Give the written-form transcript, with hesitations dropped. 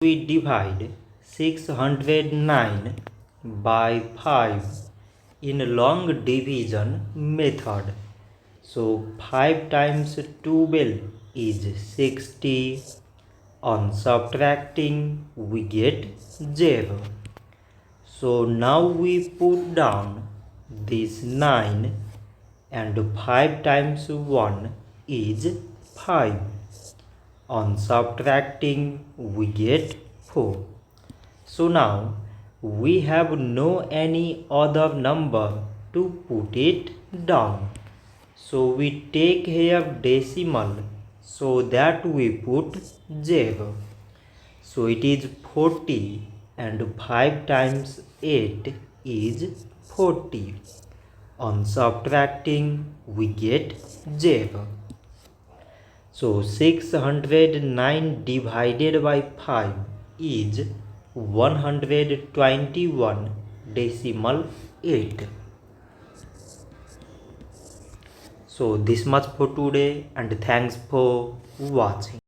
We divide 609 by 5 in long division method. So 5 times 12 is 60. On subtracting we get 0. So now we put down this 9 and 5 times 1 is 5. On subtracting we get 4. So now we have no any other number to put it down. So we take here decimal so that we put 0. So it is 40 and 5 times 8 is 40. On subtracting we get 0. So 609 divided by 5 is 121.8. So this much for today and thanks for watching.